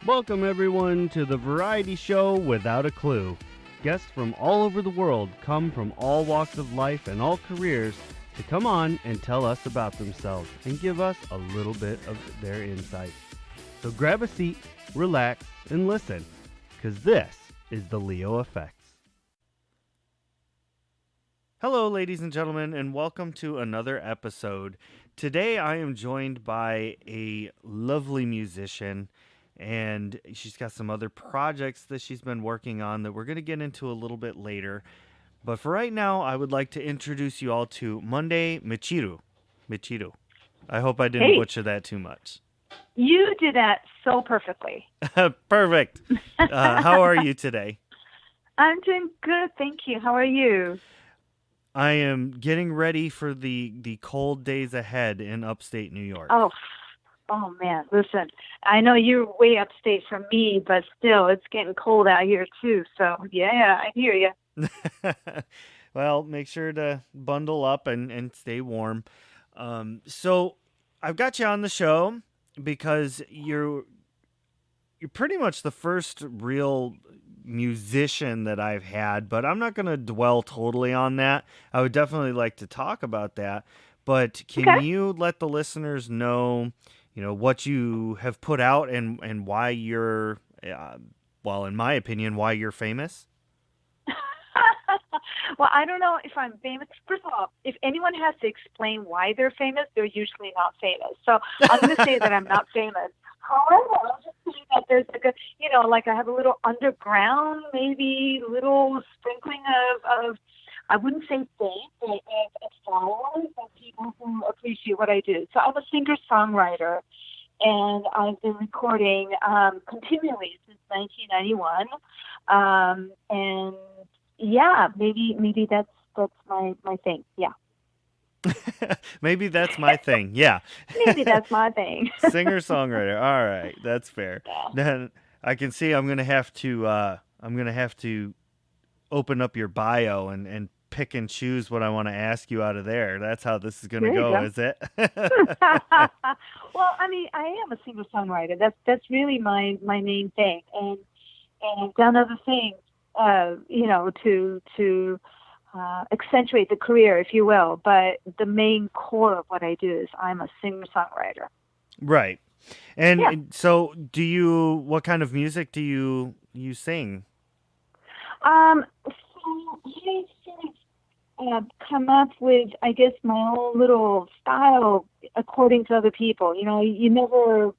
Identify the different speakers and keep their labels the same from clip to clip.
Speaker 1: Welcome, everyone, to the variety show Without a Clue. Guests from all over the world come from all walks of life and all careers to come on and tell us about themselves and give us a little bit of their insight. So grab a seat, relax, and listen, because this is the Leo Effects. Hello, ladies and gentlemen, and welcome to another episode. Today I am joined by a lovely musician, and she's got some other projects that she's been working on that we're going to get into a little bit later. But for right now, I would like to introduce you all to Monday Michiru. Michiru. I hope I didn't
Speaker 2: Hey,
Speaker 1: butcher that too much.
Speaker 2: you did that so perfectly.
Speaker 1: Perfect. How are you today?
Speaker 2: I'm doing good, thank you. How are you?
Speaker 1: I am getting ready for the cold days ahead in upstate New York.
Speaker 2: Oh, oh man, listen, I know you're way upstate from me, but still, it's getting cold out here too. So yeah, I hear you.
Speaker 1: Well, make sure to bundle up and stay warm. So I've got you on the show because you're pretty much the first real musician that I've had, but I'm not going to dwell totally on that. I would definitely like to talk about that. But can
Speaker 2: Okay.
Speaker 1: you let the listeners know, what you have put out and why you're, well, in my opinion, why you're famous?
Speaker 2: Well, I don't know if I'm famous. First of all, if anyone has to explain why they're famous, they're usually not famous. So I'm going to say that I'm not famous. However, I'll just say that there's like like I have a little underground, maybe little sprinkling of I wouldn't say fame, but of followers of people who appreciate what I do. So I'm a singer-songwriter, and I've been recording continually since 1991. And yeah, maybe that's my thing. Yeah,
Speaker 1: Maybe that's my thing. Yeah.
Speaker 2: maybe that's my thing.
Speaker 1: Singer songwriter. All right, that's fair.
Speaker 2: Yeah.
Speaker 1: Then I can see I'm gonna have to open up your bio and pick and choose what I want to ask you out of there. That's how this is gonna
Speaker 2: There you
Speaker 1: go,
Speaker 2: go.
Speaker 1: is it?
Speaker 2: Well, I mean, I am a singer songwriter. That's really my main thing, and I've done other things, to accentuate the career, if you will. But the main core of what I do is I'm a singer songwriter.
Speaker 1: Right.
Speaker 2: Yeah.
Speaker 1: And so what kind of music do you sing?
Speaker 2: So I sort of come up with, I guess, my own little style according to other people. You never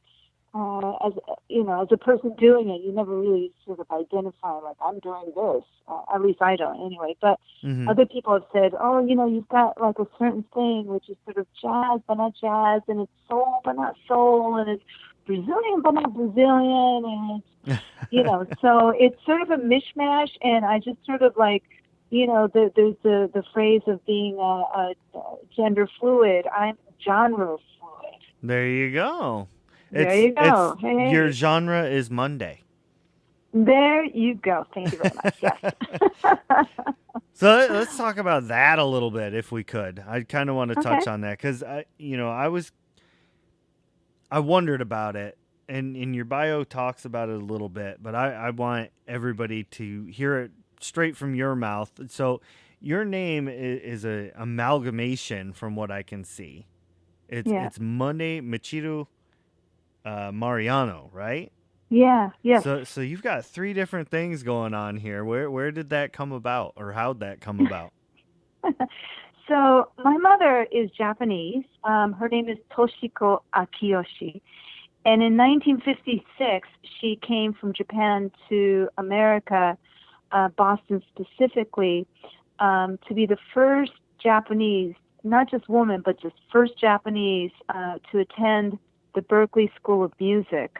Speaker 2: as a person doing it, you never really sort of identify like I'm doing this. At least I don't, anyway. But
Speaker 1: Mhm.
Speaker 2: other people have said, oh, you've got like a certain thing which is sort of jazz but not jazz, and it's soul but not soul, and it's Brazilian but not Brazilian, and it's so it's sort of a mishmash, and I just sort of like. There's the phrase of being a gender fluid. I'm genre fluid.
Speaker 1: There you go.
Speaker 2: There
Speaker 1: It's
Speaker 2: you
Speaker 1: it's
Speaker 2: go.
Speaker 1: your
Speaker 2: Hey.
Speaker 1: genre is Monday.
Speaker 2: There you go. Thank you very much. Yes.
Speaker 1: So let's talk about that a little bit, if we could. I kind of want to
Speaker 2: Okay.
Speaker 1: touch on that because I wondered about it, and in your bio talks about it a little bit, but I want everybody to hear it straight from your mouth. So your name is a amalgamation from what I can see. It's
Speaker 2: Yeah.
Speaker 1: it's Monday Michiru Mariano, right?
Speaker 2: Yeah. Yes.
Speaker 1: So you've got three different things going on here. Where did that come about, or how'd that come about?
Speaker 2: So my mother is Japanese. Her name is Toshiko Akiyoshi. And in 1956, she came from Japan to America, Boston specifically, to be the first Japanese, not just woman, but just first Japanese to attend the Berkeley School of Music,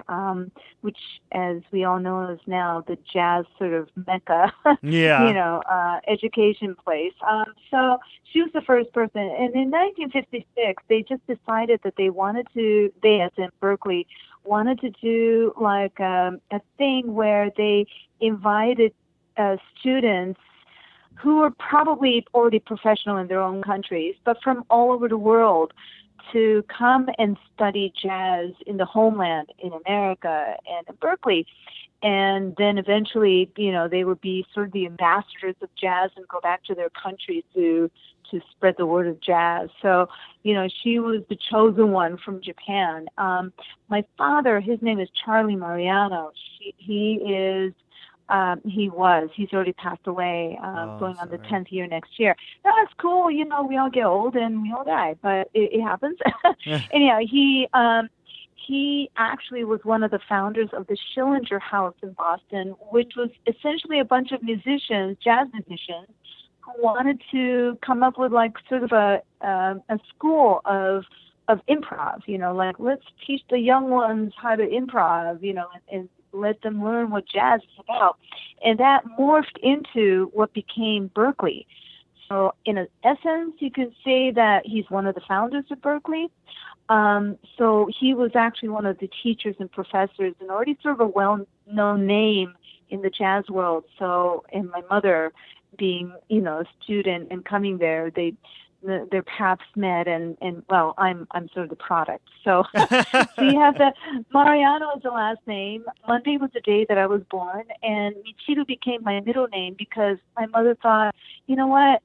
Speaker 2: which, as we all know, is now the jazz sort of mecca,
Speaker 1: Yeah.
Speaker 2: education place. So she was the first person. And in 1956, they just decided that they, as in Berkeley, wanted to do like a thing where they invited students who were probably already professional in their own countries, but from all over the world to come and study jazz in the homeland in America and in Berkeley. And then eventually, they would be sort of the ambassadors of jazz and go back to their country to spread the word of jazz. So, she was the chosen one from Japan. My father, his name is Charlie Mariano. He's already passed away, going on the 10th year next year. That's cool. We all get old and we all die, but it happens. Anyhow, he actually was one of the founders of the Schillinger House in Boston, which was essentially a bunch of musicians, jazz musicians, who wanted to come up with like sort of a school of improv. Like let's teach the young ones how to improv. And let them learn what jazz is about. And that morphed into what became Berkeley. So in essence, you can say that he's one of the founders of Berkeley. So he was actually one of the teachers and professors and already sort of a well-known name in the jazz world. So, and my mother being, a student and coming there, their paths met, and well, I'm sort of the product. So, so you have Mariano is the last name. Monday was the day that I was born, and Michiru became my middle name because my mother thought, you know what,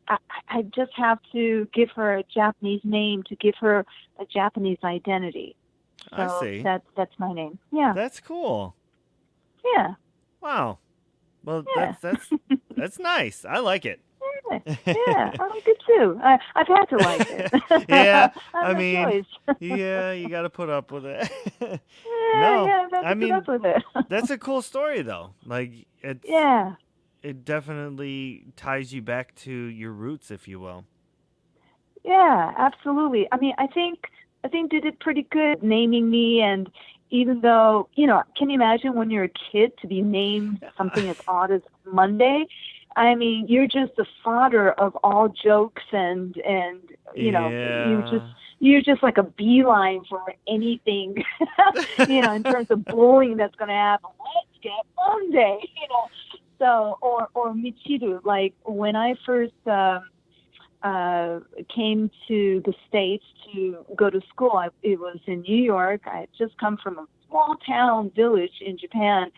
Speaker 2: I just have to give her a Japanese name to give her a Japanese identity. So
Speaker 1: I see.
Speaker 2: That's my name. Yeah.
Speaker 1: That's cool.
Speaker 2: Yeah.
Speaker 1: Wow. Well,
Speaker 2: Yeah.
Speaker 1: that's nice. I like it.
Speaker 2: Yeah, I like it too. I've had to like it.
Speaker 1: Yeah,
Speaker 2: I mean, choice.
Speaker 1: Yeah, you got to put up with it.
Speaker 2: Yeah, I've had to put up with it.
Speaker 1: That's a cool story though. Like it definitely ties you back to your roots, if you will.
Speaker 2: Yeah, absolutely. I mean, I think they did pretty good naming me, and even though, can you imagine when you're a kid to be named something as odd as Monday? I mean, you're just the fodder of all jokes and you're just like a beeline for anything, in terms of bullying that's going to happen. Let's get Monday, So, or Michiru, like when I first came to the States to go to school, it was in New York. I had just come from a small town village in Japan,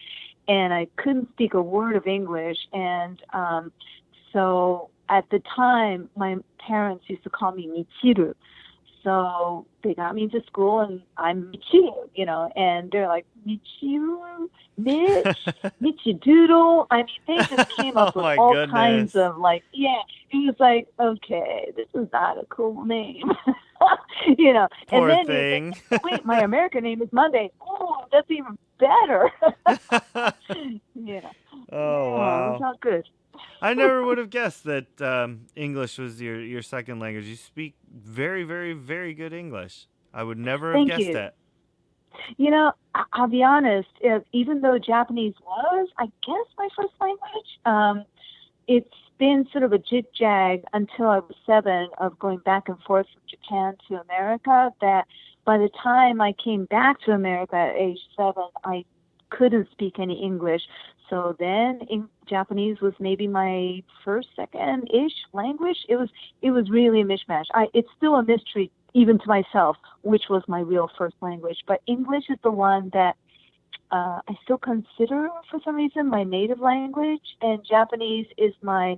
Speaker 2: and I couldn't speak a word of English. And so at the time, my parents used to call me Michiru. So they got me into school, and I'm Michiru, and they're like, Michiru, Mitch, Michidoodle. I mean, they just came up with all kinds of it was like, okay, this is not a cool name.
Speaker 1: Poor
Speaker 2: and then
Speaker 1: thing.
Speaker 2: Think, wait, my American name is Monday. Oh, that's even better.
Speaker 1: Oh, wow.
Speaker 2: It's not good.
Speaker 1: I never would have guessed that English was your second language. You speak very, very, very good English. I would never have guessed that.
Speaker 2: I'll be honest, even though Japanese was, I guess, my first language, it's been sort of a jig-jag until I was 7 of going back and forth from Japan to America, that by the time I came back to America at age 7, I couldn't speak any English. So then Japanese was maybe my first, second-ish language. It was really a mishmash. It's still a mystery even to myself which was my real first language. But English is the one that I still consider, for some reason, my native language, and Japanese is my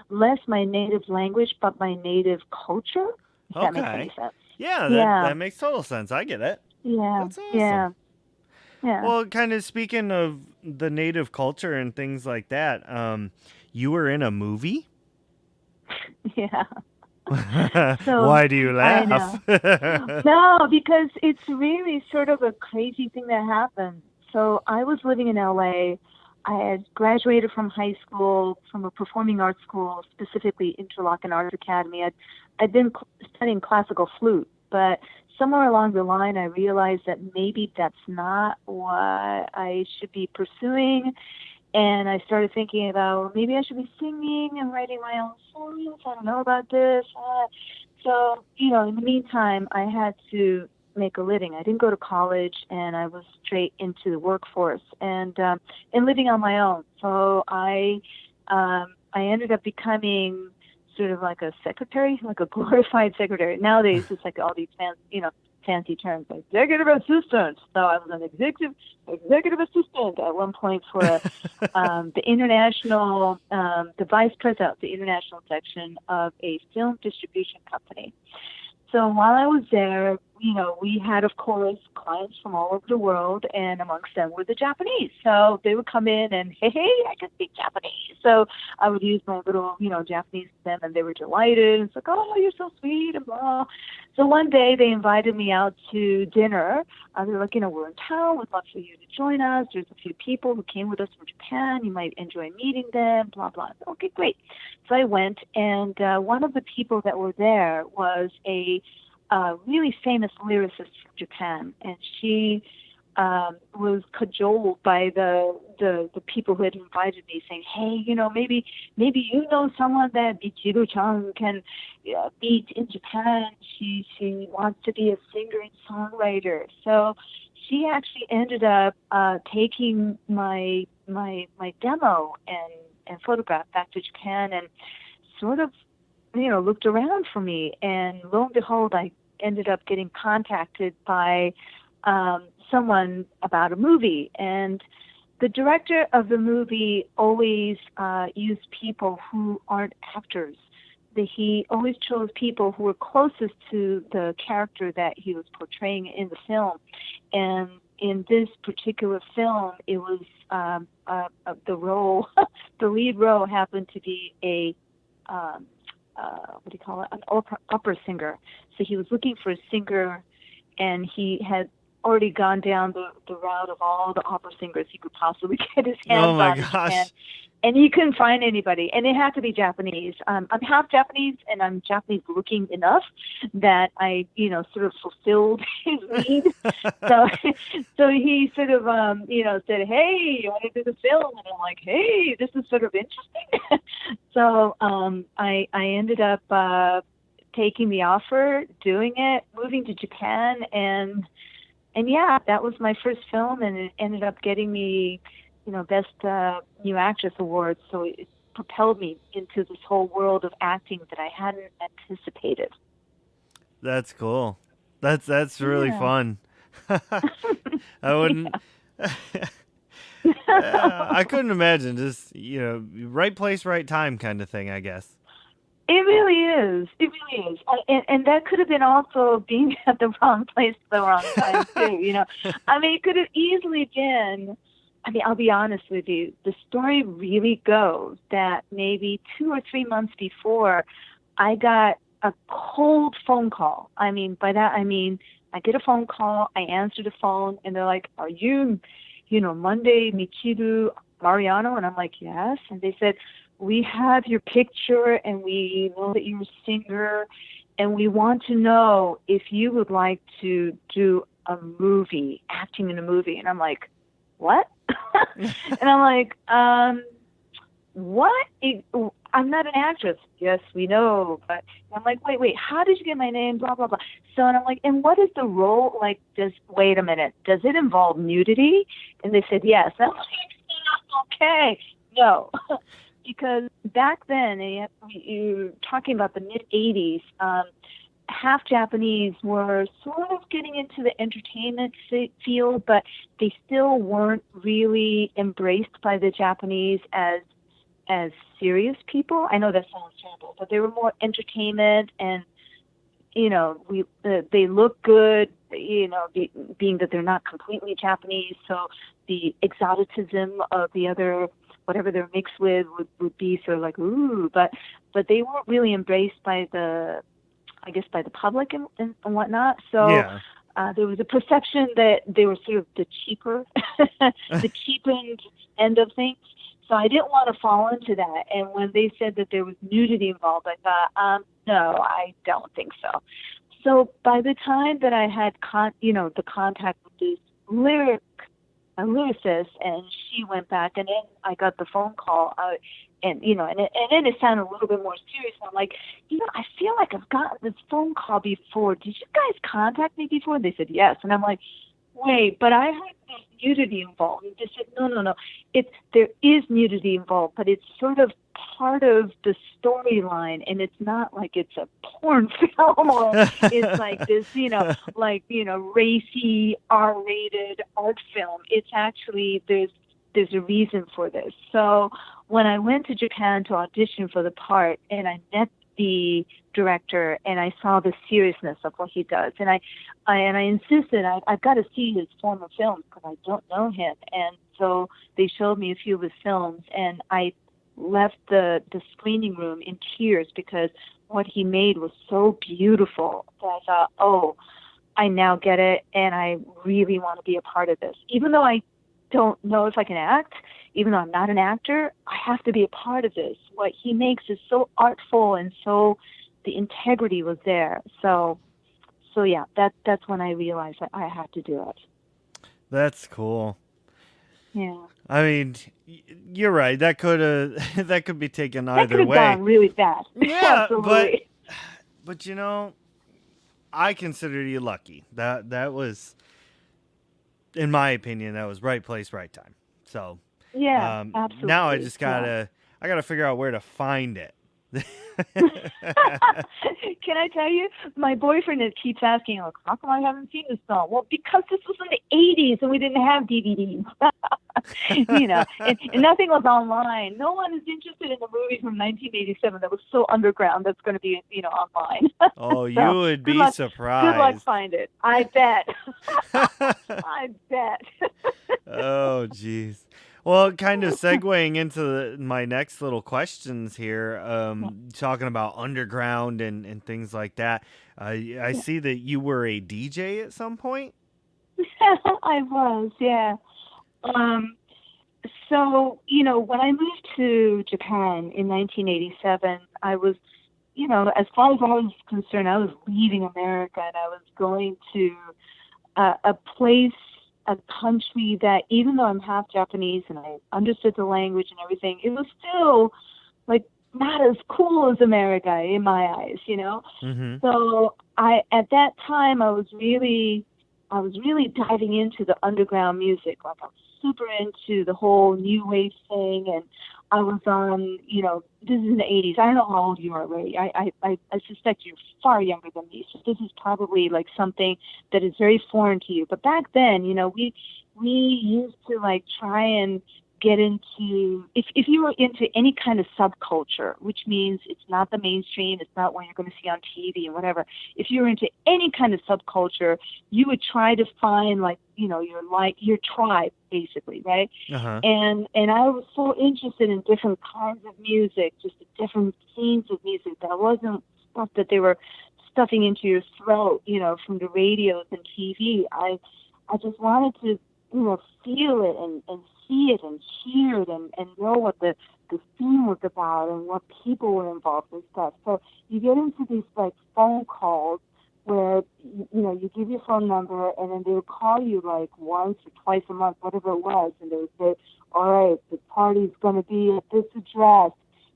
Speaker 2: less my native language, but my native culture. If that makes any sense.
Speaker 1: Yeah, that makes total sense. I get it.
Speaker 2: Yeah,
Speaker 1: that's awesome.
Speaker 2: Yeah.
Speaker 1: Well, kind of speaking of the native culture and things like that, you were in a movie?
Speaker 2: Yeah.
Speaker 1: So, why do you laugh?
Speaker 2: No, because it's really sort of a crazy thing that happened. So I was living in LA. I had graduated from high school, from a performing arts school, specifically Interlochen Arts Academy. I'd been studying classical flute, but somewhere along the line, I realized that maybe that's not what I should be pursuing. And I started thinking about maybe I should be singing and writing my own songs. I don't know about this. So, in the meantime, I had to make a living. I didn't go to college, and I was straight into the workforce and living on my own. So I ended up becoming sort of like a secretary, like a glorified secretary. Nowadays, it's like all these fancy terms like executive assistant. So I was an executive assistant at one point for the international, the vice president of the international section of a film distribution company. So while I was there, we had, of course, clients from all over the world, and amongst them were the Japanese. So they would come in and, hey, I can speak Japanese. So I would use my little, Japanese to them, and they were delighted. It's like, oh, you're so sweet, and blah. So one day they invited me out to dinner. They were like, we're in town. We'd love for you to join us. There's a few people who came with us from Japan. You might enjoy meeting them, blah, blah. Okay, great. So I went, and one of the people that were there was a really famous lyricist from Japan, and she was cajoled by the people who had invited me, saying, "Hey, maybe someone that Michiru-chan can beat in Japan. She wants to be a singer and songwriter." So she actually ended up taking my demo and photograph back to Japan, and sort of looked around for me, and lo and behold, I ended up getting contacted by someone about a movie. And the director of the movie always used people who aren't actors. He always chose people who were closest to the character that he was portraying in the film. And in this particular film, it was the role, the lead role happened to be a an opera singer. So he was looking for a singer, and he had already gone down the route of all the opera singers he could possibly get his hands
Speaker 1: Oh my
Speaker 2: on in
Speaker 1: gosh.
Speaker 2: Japan. And he couldn't find anybody, and it had to be Japanese. I'm half Japanese, and I'm Japanese looking enough that I, sort of fulfilled his need. So he sort of, said, "Hey, you want to do the film?" And I'm like, "Hey, this is sort of interesting." So I ended up taking the offer, doing it, moving to Japan, and yeah, that was my first film, and it ended up getting me, Best New Actress award. So it propelled me into this whole world of acting that I hadn't anticipated.
Speaker 1: That's cool. That's really fun. I wouldn't. I couldn't imagine. Just right place, right time kind of thing, I guess.
Speaker 2: It really is. It really is. And that could have been also being at the wrong place at the wrong time too. I mean, it could have easily been. I mean, I'll be honest with you. The story really goes that maybe 2 or 3 months before, I got a cold phone call. I mean, by that I mean I get a phone call, I answer the phone, and they're like, "Are you, Monday Michiru Mariano?" And I'm like, "Yes." And they said, "We have your picture, and we know that you're a singer, and we want to know if you would like to do a movie, acting in a movie." And I'm like, "What?" And I'm like, "What? I'm not an actress." "Yes, we know." But I'm like, wait, how did you get my name? Blah, blah, blah. So, and I'm like, "And what is the role? Like, wait a minute. Does it involve nudity?" And they said, "Yes." And I'm like, "Okay, no." Because back then, you're talking about the mid-'80s, half Japanese were sort of getting into the entertainment field, but they still weren't really embraced by the Japanese as serious people. I know that sounds terrible, but they were more entertainment, and they look good, being that they're not completely Japanese. So the exoticism of the other, whatever they're mixed with, would be sort of like, ooh, but they weren't really embraced by the public and whatnot. So
Speaker 1: Yeah.
Speaker 2: there was a perception that they were sort of the cheaper, the cheapened end of things. So I didn't want to fall into that. And when they said that there was nudity involved, I thought, no, I don't think so. So by the time that I had the contact with this lyricist, and she went back, and then I got the phone call, and then it sounded a little bit more serious. And I'm like, I feel like I've gotten this phone call before. Did you guys contact me before? And they said yes. And I'm like, wait, but I heard there's nudity involved. And they said, no. There is nudity involved, but it's sort of part of the storyline, and it's not like it's a porn film or it's like this, racy R-rated art film. It's actually there's a reason for this. So when I went to Japan to audition for the part, and I met the director, and I saw the seriousness of what he does, and I insisted I've got to see his former films because I don't know him, and so they showed me a few of his films, and I left the screening room in tears because what he made was so beautiful that I thought, oh, I now get it, and I really want to be a part of this, even though I don't know if I can act. Even though I'm not an actor, I have to be a part of this. What he makes is so artful, and so the integrity was there. So yeah, that's when I realized that I had to do it.
Speaker 1: That's cool.
Speaker 2: Yeah.
Speaker 1: I mean, you're right. That could be taken
Speaker 2: That
Speaker 1: either
Speaker 2: could have
Speaker 1: way.
Speaker 2: gone really bad.
Speaker 1: Yeah,
Speaker 2: Absolutely.
Speaker 1: but I consider you lucky. That was, in my opinion, that was right place, right time. So
Speaker 2: yeah, absolutely.
Speaker 1: now I just gotta figure out where to find it.
Speaker 2: Can I tell you, my boyfriend keeps asking, like, how come I haven't seen this film? Well, because this was in the 80s and we didn't have DVDs. And nothing was online. No one is interested in a movie from 1987 that was so underground that's going to be, online.
Speaker 1: Oh,
Speaker 2: So,
Speaker 1: you would be surprised.
Speaker 2: Good luck find it. I bet. I bet.
Speaker 1: Oh, jeez. Well, kind of segueing into my next little questions here, talking about underground and things like that. I see that you were a DJ at some point.
Speaker 2: I was, yeah. So, when I moved to Japan in 1987, I was, as far as I was concerned, I was leaving America, and I was going to a place, a country that, even though I'm half Japanese and I understood the language and everything, it was still like not as cool as America in my eyes,
Speaker 1: Mm-hmm.
Speaker 2: So at that time, I was really diving into the underground music. Like, I'm super into the whole new wave thing, and I was on, this is in the 80s. I don't know how old you are, Ray. I suspect you're far younger than me. So this is probably like something that is very foreign to you. But back then, we used to like try and get into, if you were into any kind of subculture, which means it's not the mainstream, it's not what you're going to see on TV and whatever. If you were into any kind of subculture, you would try to find your tribe, basically, right?
Speaker 1: Uh-huh.
Speaker 2: And I was so interested in different kinds of music, just the different scenes of music that wasn't stuff that they were stuffing into your throat, from the radios and TV. I just wanted to, feel it and see it and hear it and know what the scene was about and what people were involved and stuff. So you get into these like phone calls where you give your phone number, and then they would call you like once or twice a month, whatever it was, and they would say, all right, the party's going to be at this address,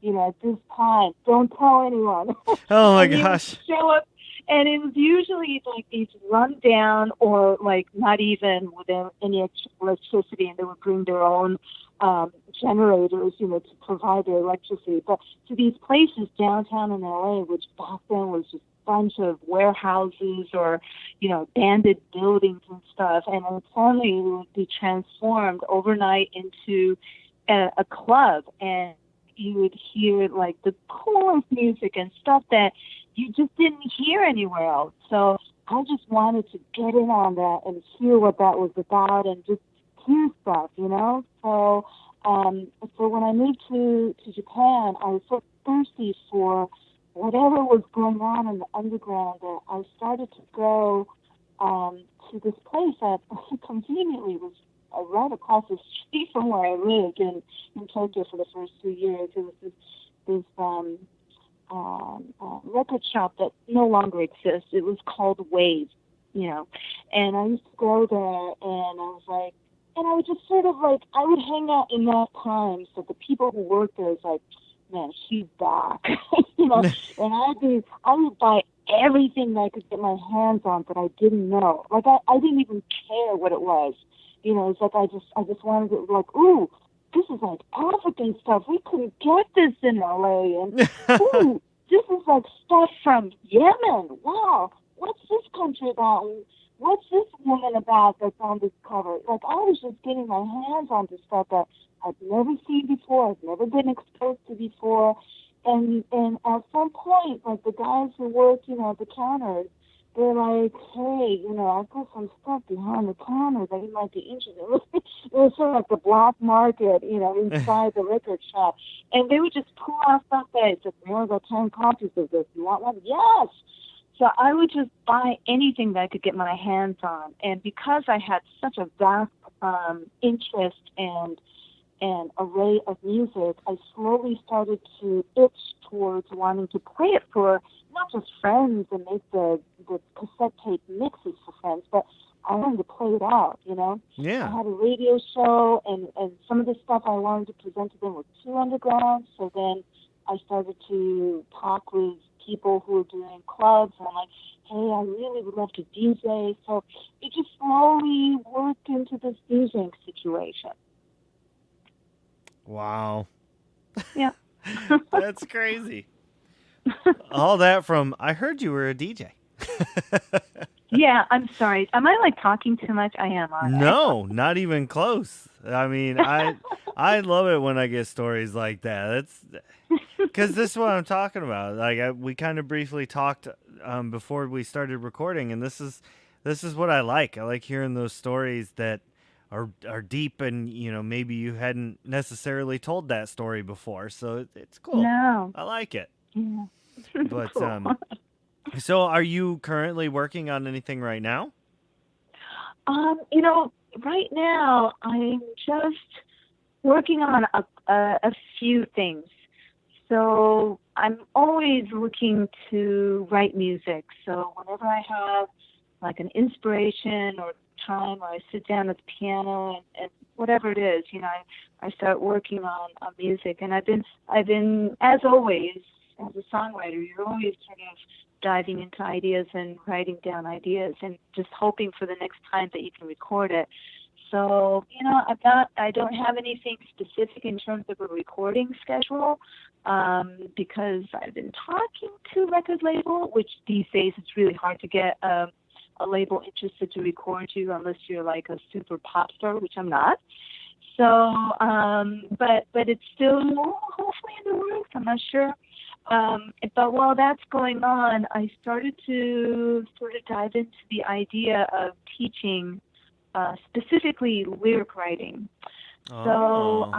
Speaker 2: at this time. Don't tell anyone.
Speaker 1: Oh my
Speaker 2: and
Speaker 1: gosh.
Speaker 2: You would show up, and it was usually like these run down or like not even with any electricity, and they would bring their own generators, to provide their electricity. But to these places downtown in LA, which back then was just a bunch of warehouses or, abandoned buildings and stuff, and then suddenly it would be transformed overnight into a club, and you would hear like the coolest music and stuff that you just didn't hear anywhere else. So I just wanted to get in on that and hear what that was about and just hear stuff, So when I moved to Japan, I was so thirsty for whatever was going on in the underground that I started to go to this place that conveniently was right across the street from where I lived in Tokyo for the first 2 years. It was this record shop that no longer exists. It was called Wave, and I used to go there, and I was like, and I would just sort of like, I would hang out in that time, so the people who worked there was like, man, she's back, and I would buy everything that I could get my hands on that I didn't know. Like, I didn't even care what it was. It's like I just wanted to, like, ooh, this is like African stuff. We couldn't get this in LA. And ooh, this is like stuff from Yemen. Wow, what's this country about? What's this woman about that's on this cover? Like, I was just getting my hands on this stuff that I've never seen before. I've never been exposed to before. And at some point, like, the guys who work, at the counters, they're like, hey, I've got some stuff behind the counter that you might be interested in. It was sort of like the black market, inside the record shop. And they would just pull out stuff that said, I got 10 copies of this. You want one? Yes. So I would just buy anything that I could get my hands on. And because I had such a vast interest and array of music, I slowly started to itch towards wanting to play it for not just friends and make the cassette tape mixes for friends, but I wanted to play it out.
Speaker 1: Yeah.
Speaker 2: I had a radio show, and some of the stuff I wanted to present to them was too underground. So then I started to talk with people who were doing clubs, and I'm like, hey, I really would love to DJ. So it just slowly worked into this DJing situation.
Speaker 1: Wow.
Speaker 2: Yeah.
Speaker 1: That's crazy. All that from, I heard you were a DJ.
Speaker 2: Yeah, I'm sorry. Am I like talking too much? I am, aren't I?
Speaker 1: No, not even close. I mean, I love it when I get stories like that. That's because this is what I'm talking about. Like, we kind of briefly talked before we started recording, and this is what I like. I like hearing those stories that are deep, and maybe you hadn't necessarily told that story before, so it's cool.
Speaker 2: No.
Speaker 1: I like it.
Speaker 2: Yeah.
Speaker 1: But
Speaker 2: Cool.
Speaker 1: so are you currently working on anything right now?
Speaker 2: Right now I'm just working on a few things. So I'm always looking to write music. So whenever I have like an inspiration or time, or I sit down at the piano and whatever it is, I start working on music. And I've been, as always, as a songwriter, you're always sort of diving into ideas and writing down ideas and just hoping for the next time that you can record it. So, I don't have anything specific in terms of a recording schedule, because I've been talking to record label, which these days it's really hard to get a label interested to record you unless you're like a super pop star, which I'm not. So, but it's still hopefully in the works. I'm not sure. But while that's going on, I started to sort of dive into the idea of teaching, specifically lyric writing.
Speaker 1: Oh.
Speaker 2: So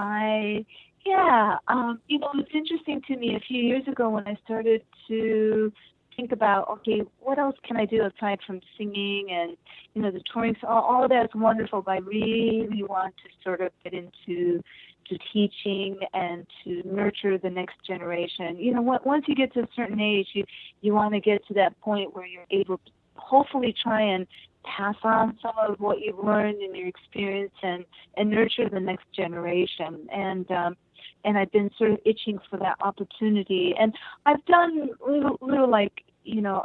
Speaker 2: it's interesting to me a few years ago when I started to think about, okay, what else can I do aside from singing and, the touring, so all of that's wonderful, but I really want to sort of get into teaching and to nurture the next generation. Once you get to a certain age, you want to get to that point where you're able to hopefully try and pass on some of what you've learned in your experience and nurture the next generation. And I've been sort of itching for that opportunity. And I've done little like,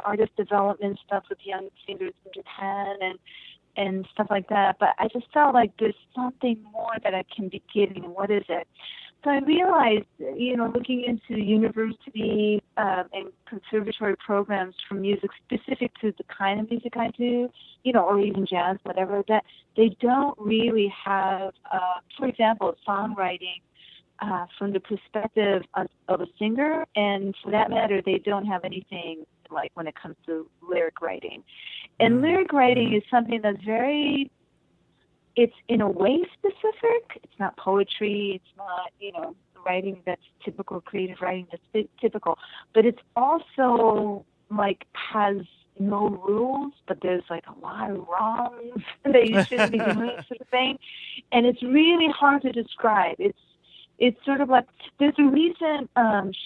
Speaker 2: artist development stuff with young singers in Japan and stuff like that. But I just felt like there's something more that I can be giving. What is it? So I realized, looking into university and conservatory programs for music specific to the kind of music I do, or even jazz, whatever, that they don't really have, for example, songwriting from the perspective of a singer, and for that matter, they don't have anything like when it comes to lyric writing. And lyric writing is something that's it's in a way specific. It's not poetry. It's not, writing that's typical, creative writing that's typical. But it's also like has no rules, but there's like a lot of wrongs that you shouldn't be doing, sort of thing. And it's really hard to describe. It's sort of like, there's a recent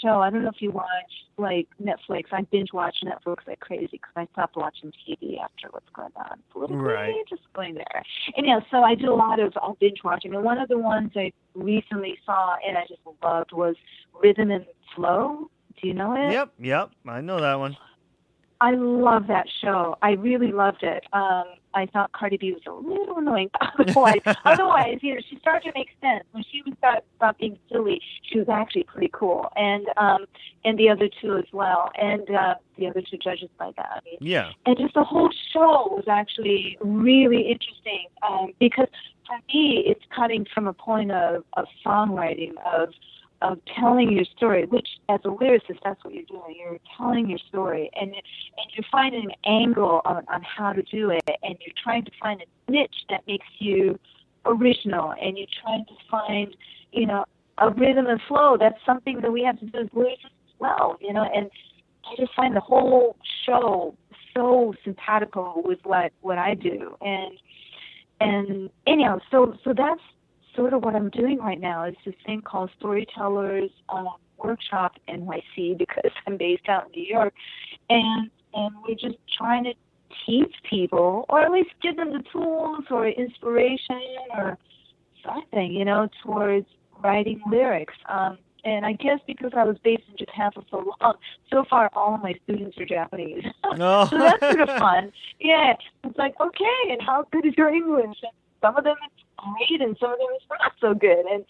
Speaker 2: show, I don't know if you watch like Netflix. I binge watch Netflix like crazy because I stopped watching TV after what's going on politically,
Speaker 1: Right.
Speaker 2: just going there. And so I do a lot of binge watching. And one of the ones I recently saw and I just loved was Rhythm and Flow. Do you know it?
Speaker 1: Yep. I know that one.
Speaker 2: I love that show. I really loved it. I thought Cardi B was a little annoying. Otherwise, she started to make sense. When she was about being silly, she was actually pretty cool. And the other two as well. And the other two judges by that. I mean.
Speaker 1: Yeah.
Speaker 2: And just the whole show was actually really interesting because for me, it's cutting from a point of songwriting, of telling your story, which as a lyricist, that's what you're doing. You're telling your story, and you're finding an angle on how to do it, and you're trying to find a niche that makes you original, and you're trying to find, a rhythm and flow. That's something that we have to do as lyricists as well, and I just find the whole show so simpatico with what I do, and anyhow, so that's sort of what I'm doing right now. It's this thing called Storytellers Workshop NYC because I'm based out in New York, and we're just trying to teach people, or at least give them the tools or inspiration or something, towards writing lyrics. And I guess because I was based in Japan for so long, so far all of my students are Japanese.
Speaker 1: Oh.
Speaker 2: So that's sort of fun. Yeah, it's like, okay, and how good is your English? And some of them it's great, and some of them it's not so good. And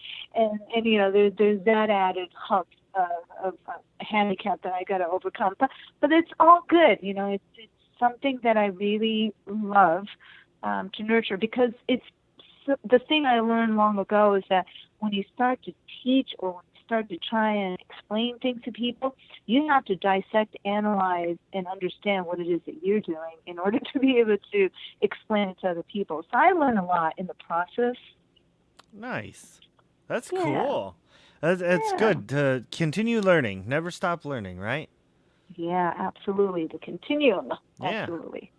Speaker 2: there's that added hump of a handicap that I got to overcome. But it's all good. It's something that I really love to nurture, because it's the thing I learned long ago is that when you start to teach or when you start to try and explain things to people, you have to dissect, analyze, and understand what it is that you're doing in order to be able to explain it to other people. So I learn a lot in the process.
Speaker 1: Nice. That's cool. That's good to continue learning. Never stop learning, right?
Speaker 2: Yeah, absolutely. The continuum.
Speaker 1: Yeah.
Speaker 2: Absolutely.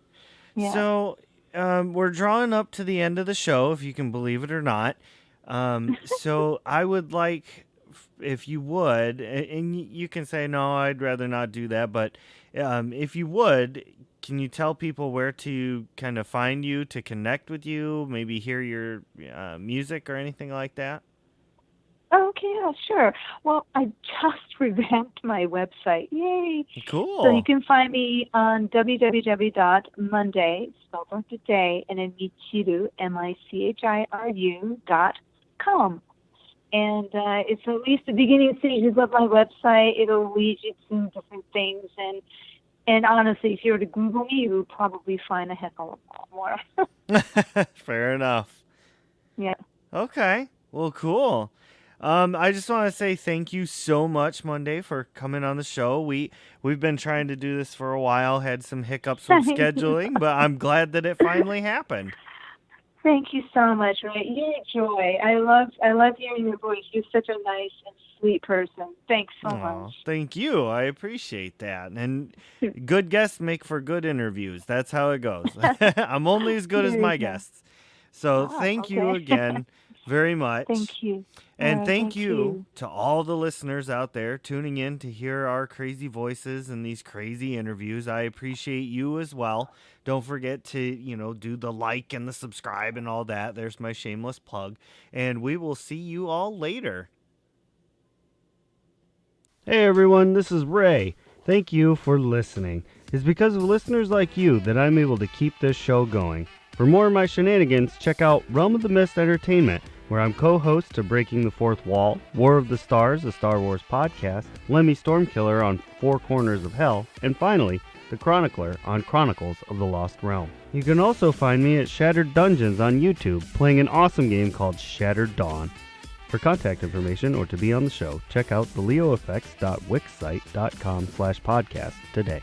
Speaker 2: Yeah.
Speaker 1: So we're drawing up to the end of the show, if you can believe it or not. So I would like, if you would, and you can say, no, I'd rather not do that. But if you would, can you tell people where to kind of find you, to connect with you, maybe hear your music or anything like that?
Speaker 2: Okay, yeah, sure. Well, I just revamped my website. Yay!
Speaker 1: Cool.
Speaker 2: So you can find me on www.monday, spelled like the day, and then Michiru, MICHIRU.com. And it's at least the beginning stages of my website. It'll lead you to different things. And honestly, if you were to Google me, you would probably find a heck of a lot more.
Speaker 1: Fair enough.
Speaker 2: Yeah.
Speaker 1: Okay. Well, cool. I just want to say thank you so much, Monday, for coming on the show. We've been trying to do this for a while, had some hiccups with scheduling, but I'm glad that it finally happened.
Speaker 2: Thank you so much, Ray. You're a joy. I love hearing your voice. You're such a nice and sweet person. Thanks so much.
Speaker 1: Thank you. I appreciate that. And good guests make for good interviews. That's how it goes. I'm only as good as my guests. So thank you again very much.
Speaker 2: Thank you.
Speaker 1: And thank you to all the listeners out there tuning in to hear our crazy voices and these crazy interviews. I appreciate you as well. Don't forget to, do the like and the subscribe and all that. There's my shameless plug. And we will see you all later. Hey everyone, this is Ray. Thank you for listening. It's because of listeners like you that I'm able to keep this show going. For more of my shenanigans, check out Realm of the Mist Entertainment, where I'm co-host to Breaking the Fourth Wall, War of the Stars, a Star Wars podcast, Lemmy Stormkiller on Four Corners of Hell, and finally, The Chronicler on Chronicles of the Lost Realm. You can also find me at Shattered Dungeons on YouTube, playing an awesome game called Shattered Dawn. For contact information or to be on the show, check out theleoeffects.wixsite.com/podcast today.